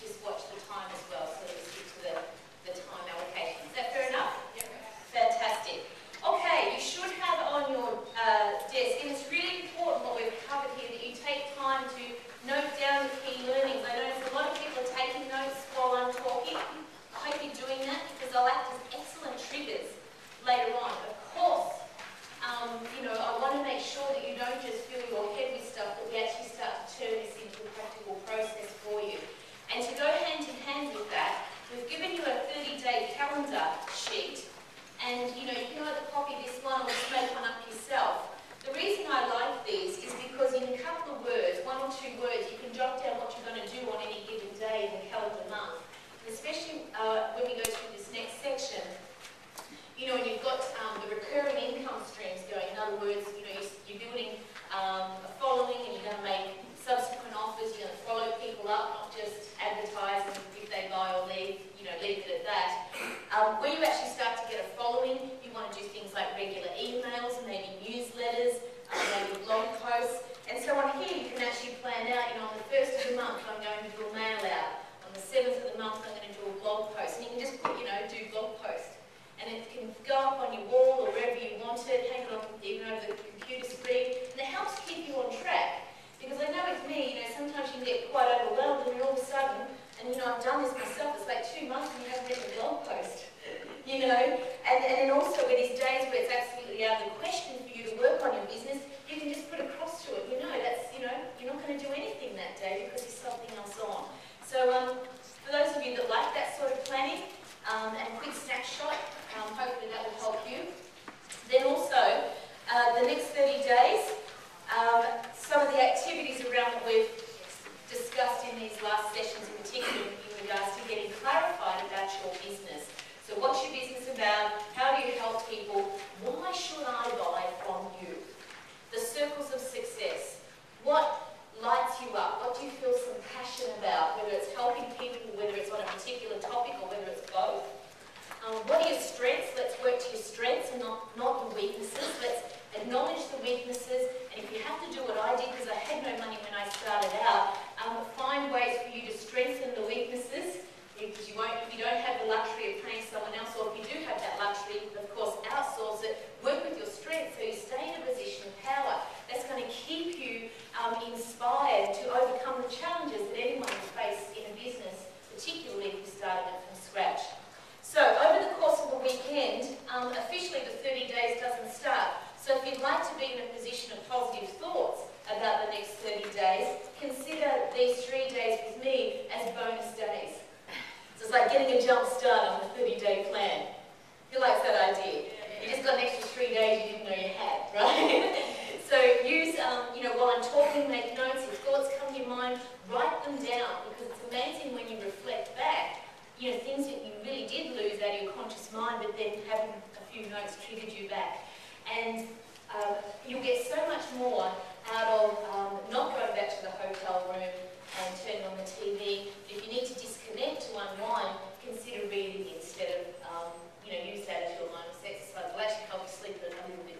just watch the time as well, so we stick to the time allocation. Is that fair enough? Yep. Fantastic. Okay, you should have on your desk, and it's really important what we've covered here, that you take time to note down the key learnings. I notice a lot of people are taking notes while I'm talking. I hope you're doing that, because they'll act as excellent triggers later on. Of course, you know, I want to make sure that you don't just fill your head with stuff, but we actually start to turn this into a practical process for you. And to go hand in hand with that, we've given you a 30-day calendar sheet, and you know, you can either copy this one or just make one up yourself. The reason I like these is because in a couple of words, 1 or 2 words, you can jot down what you're going to do on any given day in the calendar month. And especially when we go through this next section, you know, and you've got the recurring income streams going. In other words, you know, you're building a following, and you're going to make subsequent offers. You're going to follow people up, not just advertise, and if they buy or leave, you know, leave it at that. Where you actually start to get a following, you want to do things like regular emails, maybe newsletters, maybe blog posts. And so on here, you can actually plan out, you know, on the 1st of the month, I'm going to do a mail out. On the 7th of the month, I'm going to do a blog post. And you can just put, you know, do blog post. And it can go up on your wall or wherever you want it, hang it on even over the computer screen. And it helps keep you on track. Because I know with me, you know, sometimes you can get quite overwhelmed, and all of a sudden, and you know, I've done this myself, it's like 2 months and you haven't written a blog post. You know, and then also with these days where it's absolutely out of the question for you to work on your business, you can just put a cross to it. You know, that's, you know, you're not going to do anything that day because there's something else on. So for those of you that like that sort of planning and quick snapshot, hopefully that will help you. Then also, the next 30 days, some of the activities around that we've discussed in these last sessions, in particular in regards to getting clarified about your business. So what's your business about? How do you help people? Why should I buy from you? The circles of success. What lights you up? What do you feel some passion about? Whether it's helping people, whether it's on a particular topic, or whether it's both. What are your strengths? Let's work to your strengths and not your weaknesses. Let's acknowledge the weaknesses. And if you have to do what I did, because I had no money when I started out, find ways for you to strengthen the weaknesses. Because if you don't have the luxury of paying someone else, or if you do have that luxury, of course, outsource it. Work with your strengths so you stay in a position of power. That's going to keep you inspired to overcome the challenges that anyone will face in a business, particularly if you started it from scratch. So over the course of the weekend, officially the 30 days doesn't start. So if you'd like to be in a position of positive thoughts about the next 30 days, consider these 3 days with me as bonus days. So it's like getting a jump start on the 30-day plan. Who likes that idea? You just got an extra 3 days you didn't know you had, right? So use, you know, while I'm talking, make notes. If thoughts come to your mind, write them down, because it's amazing when you reflect back, you know, things that you really did lose out of your conscious mind, but then having a few notes triggered you back. And you'll get so much more out of not going back to the hotel room and turning on the TV. If you need to disconnect to unwind, consider reading instead of, you know, use that as your mindless exercise. It'll actually help you sleep a little bit